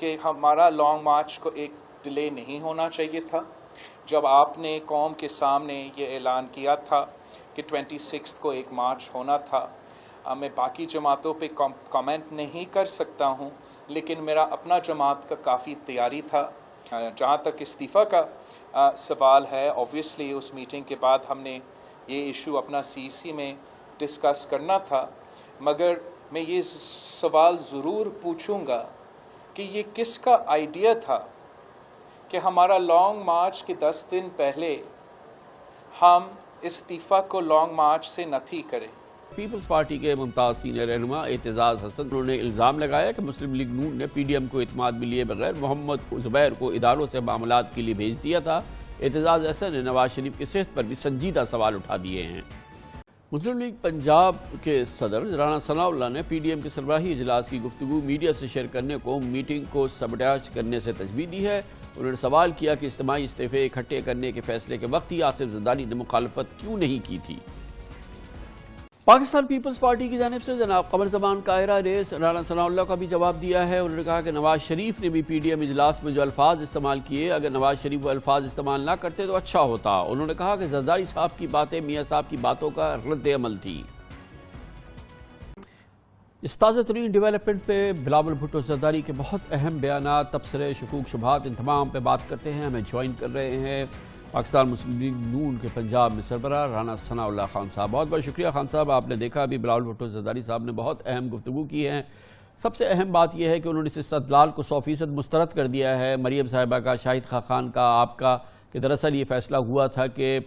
کہ ہمارا long march کو ایک ڈیلے نہیں ہونا چاہیے تھا. جب آپ نے قوم کے سامنے یہ اعلان کیا تھا کہ 26 کو ایک مارچ ہونا تھا، میں باقی جماعتوں پہ کامنٹ نہیں کر سکتا ہوں، لیکن میرا اپنا جماعت کا کافی تیاری تھا. جہاں تک استعفیٰ کا سوال ہے، اوبویسلی اس میٹنگ کے بعد ہم نے یہ ایشو اپنا CEC میں ڈسکس کرنا تھا، مگر میں یہ سوال ضرور پوچھوں گا کہ یہ کس کا آئیڈیا تھا کہ ہمارا لانگ مارچ کے 10 دن پہلے ہم استعفیٰ کو لانگ مارچ سے نفی کریں. پیپلز پارٹی کے ممتاز سینئر رہنما اعتزاز حسن، انہوں نے الزام لگایا کہ مسلم لیگ نون نے PDM کو اعتماد میں لیے بغیر محمد زبیر کو اداروں سے معاملات کے لیے بھیج دیا تھا. اعتزاز حسن نے نواز شریف کی صحت پر بھی سنجیدہ سوال اٹھا دیے ہیں. مسلم لیگ پنجاب کے صدر رانا ثناء اللہ نے PDM کے سربراہی اجلاس کی گفتگو میڈیا سے شیئر کرنے کو میٹنگ کو سبٹاج کرنے سے تشبیہ دی ہے. انہوں نے سوال کیا کہ اجتماعی استعفے اکٹھے کرنے کے فیصلے کے وقت ہی آصف زرداری نے مخالفت کیوں نہیں کی تھی. پاکستان پیپلز پارٹی کی جانب سے جناب قمر زمان قاہرہ نے رانا ثناء اللہ کا بھی جواب دیا ہے. انہوں نے کہا کہ نواز شریف نے بھی PDM اجلاس میں جو الفاظ استعمال کیے، اگر نواز شریف وہ الفاظ استعمال نہ کرتے تو اچھا ہوتا. انہوں نے کہا کہ زرداری صاحب کی باتیں میاں صاحب کی باتوں کا رد عمل تھی. اس تازہ ترین ڈیولپمنٹ پہ بلاول بھٹو زرداری کے بہت اہم بیانات، تبصرے، شکوک شبہات، ان تمام پہ بات کرتے ہیں. ہمیں جوائن کر رہے ہیں پاکستان مسلم لیگ نون کے پنجاب میں سربراہ رانا ثناء اللہ خان صاحب. بہت بہت شکریہ خان صاحب. آپ نے دیکھا ابھی بلاول بھٹو زرداری صاحب نے بہت اہم گفتگو کی ہے. سب سے اہم بات یہ ہے کہ انہوں نے اس استدلال کو 100% مسترد کر دیا ہے، مریم صاحبہ کا، شاہد خاقان کا، آپ کا، کہ دراصل یہ فیصلہ ہوا تھا کہ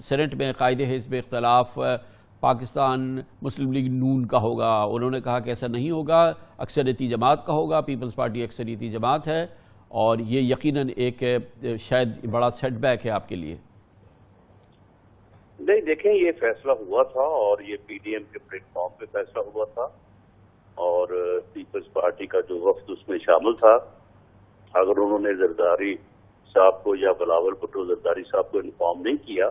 سینٹ میں قائد حزب اختلاف پاکستان مسلم لیگ نون کا ہوگا. انہوں نے کہا کہ ایسا نہیں ہوگا، اکثریتی جماعت کا ہوگا. پیپلز پارٹی اکثریتی جماعت ہے اور یہ یقیناً ایک شاید بڑا سیٹ بیک ہے آپ کے لیے. نہیں دیکھیں، یہ فیصلہ ہوا تھا اور یہ PDM کے پلیٹ فارم پہ فیصلہ ہوا تھا اور پیپلز پارٹی کا جو وفد اس میں شامل تھا، اگر انہوں نے زرداری صاحب کو یا بلاول بھٹو زرداری صاحب کو انفارم نہیں کیا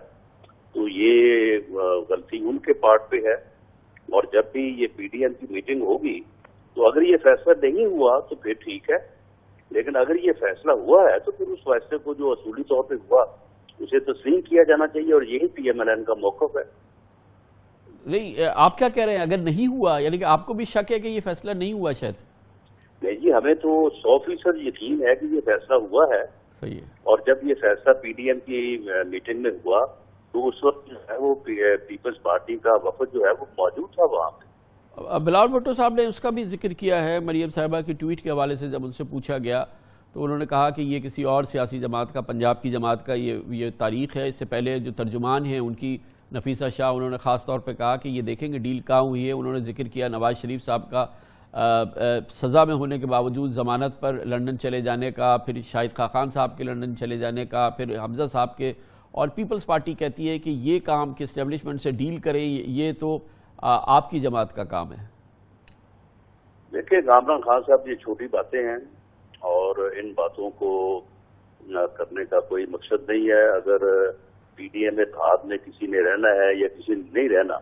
تو یہ غلطی ان کے پارٹ پہ ہے. اور جب بھی یہ PDM کی میٹنگ ہوگی تو اگر یہ فیصلہ نہیں ہوا تو پھر ٹھیک ہے، لیکن اگر یہ فیصلہ ہوا ہے تو پھر اس فیصلے کو جو اصولی طور پہ ہوا اسے تسلیم کیا جانا چاہیے اور یہی PMLN کا موقف ہے. نہیں، آپ کیا کہہ رہے ہیں اگر نہیں ہوا؟ یعنی کہ آپ کو بھی شک ہے کہ یہ فیصلہ نہیں ہوا شاید؟ نہیں جی، ہمیں تو 100% یقین ہے کہ یہ فیصلہ ہوا ہے. صحیح ہے. اور جب یہ فیصلہ PDM کی میٹنگ میں ہوا تو اس وقت جو ہے وہ پیپلز پارٹی کا وفد جو ہے وہ موجود تھا وہاں پہ. بلاول بھٹو صاحب نے اس کا بھی ذکر کیا ہے مریم صاحبہ کی ٹویٹ کے حوالے سے. جب ان سے پوچھا گیا تو انہوں نے کہا کہ یہ کسی اور سیاسی جماعت کا، پنجاب کی جماعت کا یہ تاریخ ہے. اس سے پہلے جو ترجمان ہیں ان کی نفیسہ شاہ، انہوں نے خاص طور پہ کہا کہ یہ دیکھیں گے ڈیل کہاں ہوئی ہے. انہوں نے ذکر کیا نواز شریف صاحب کا سزا میں ہونے کے باوجود ضمانت پر لنڈن چلے جانے کا، پھر شاہد خاقان صاحب کے لنڈن چلے جانے کا، پھر حمزہ صاحب کے. اور پیپلز پارٹی کہتی ہے کہ یہ کام کہ اسٹیبلشمنٹ سے ڈیل کریں یہ تو آپ کی جماعت کا کام ہے. دیکھیں کامران خان صاحب، یہ چھوٹی باتیں ہیں اور ان باتوں کو کرنے کا کوئی مقصد نہیں ہے. اگر PDM اتحاد میں کسی نے رہنا ہے یا کسی نے نہیں رہنا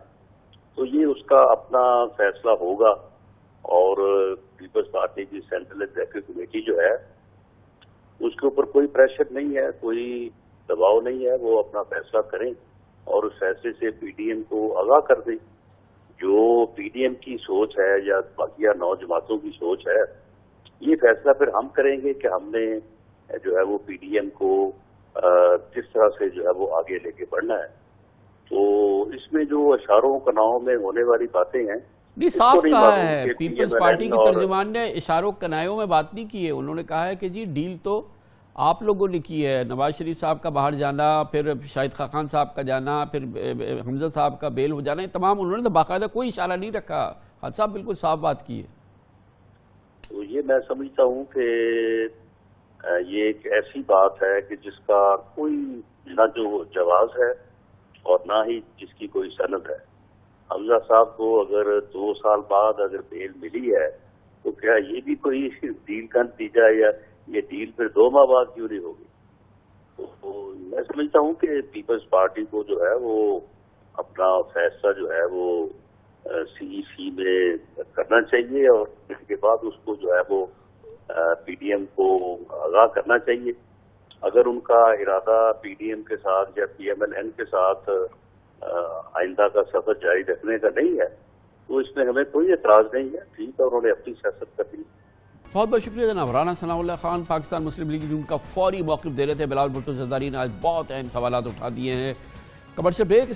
تو یہ اس کا اپنا فیصلہ ہوگا اور پیپلز پارٹی کی سینٹرل ایگزیکٹو کمیٹی جو ہے اس کے اوپر کوئی پریشر نہیں ہے، کوئی دباؤ نہیں ہے. وہ اپنا فیصلہ کریں اور اس فیصلے سے PDM کو آگاہ کر دیں. جو PDM کی سوچ ہے یا باقیہ 9 جماعتوں کی سوچ ہے، یہ فیصلہ پھر ہم کریں گے کہ ہم نے جو ہے وہ PDM کو کس طرح سے جو ہے وہ آگے لے کے بڑھنا ہے. تو اس میں جو اشاروں کناؤں میں ہونے والی باتیں ہیں، نہیں صاف کہا ہے پیپلز پارٹی کے ترجمان نے، اشاروں کنایوں میں بات نہیں کی ہے. انہوں نے کہا ہے کہ جی ڈیل تو آپ لوگوں نے کی ہے، نواز شریف صاحب کا باہر جانا، پھر شاہد خاقان صاحب کا جانا، پھر حمزہ صاحب کا بیل ہو جانا، یہ تمام انہوں نے تو باقاعدہ کوئی اشارہ نہیں رکھا. خان صاحب بالکل صاف بات کی ہے. تو یہ میں سمجھتا ہوں کہ یہ ایک ایسی بات ہے کہ جس کا کوئی نہ جو جواز ہے اور نہ ہی جس کی کوئی سند ہے. حمزہ صاحب کو اگر 2 سال بعد اگر بیل ملی ہے تو کیا یہ بھی کوئی ڈیل کا نتیجہ، یا یہ ڈیل پھر 2 ماہ بعد کیوں نہیں ہوگی؟ تو میں سمجھتا ہوں کہ پیپلز پارٹی کو جو ہے وہ اپنا فیصلہ جو ہے وہ CEC میں کرنا چاہیے اور اس کے بعد اس کو جو ہے وہ پی ڈی ایم کو آگاہ کرنا چاہیے. اگر ان کا ارادہ پی ڈی ایم کے ساتھ یا پی ایم ایل این کے ساتھ آئندہ کا سفر جاری رکھنے کا نہیں ہے تو اس میں ہمیں کوئی اعتراض نہیں ہے. ٹھیک ہے, انہوں نے اپنی سیاست کر لی. بہت بہت شکریہ جناب. رانا ثناء اللہ خان پاکستان مسلم لیگ نون کا فوری موقف دے رہے تھے. بلاول بھٹو زرداری نے آج بہت اہم سوالات اٹھا دیے ہیں. Commercial break.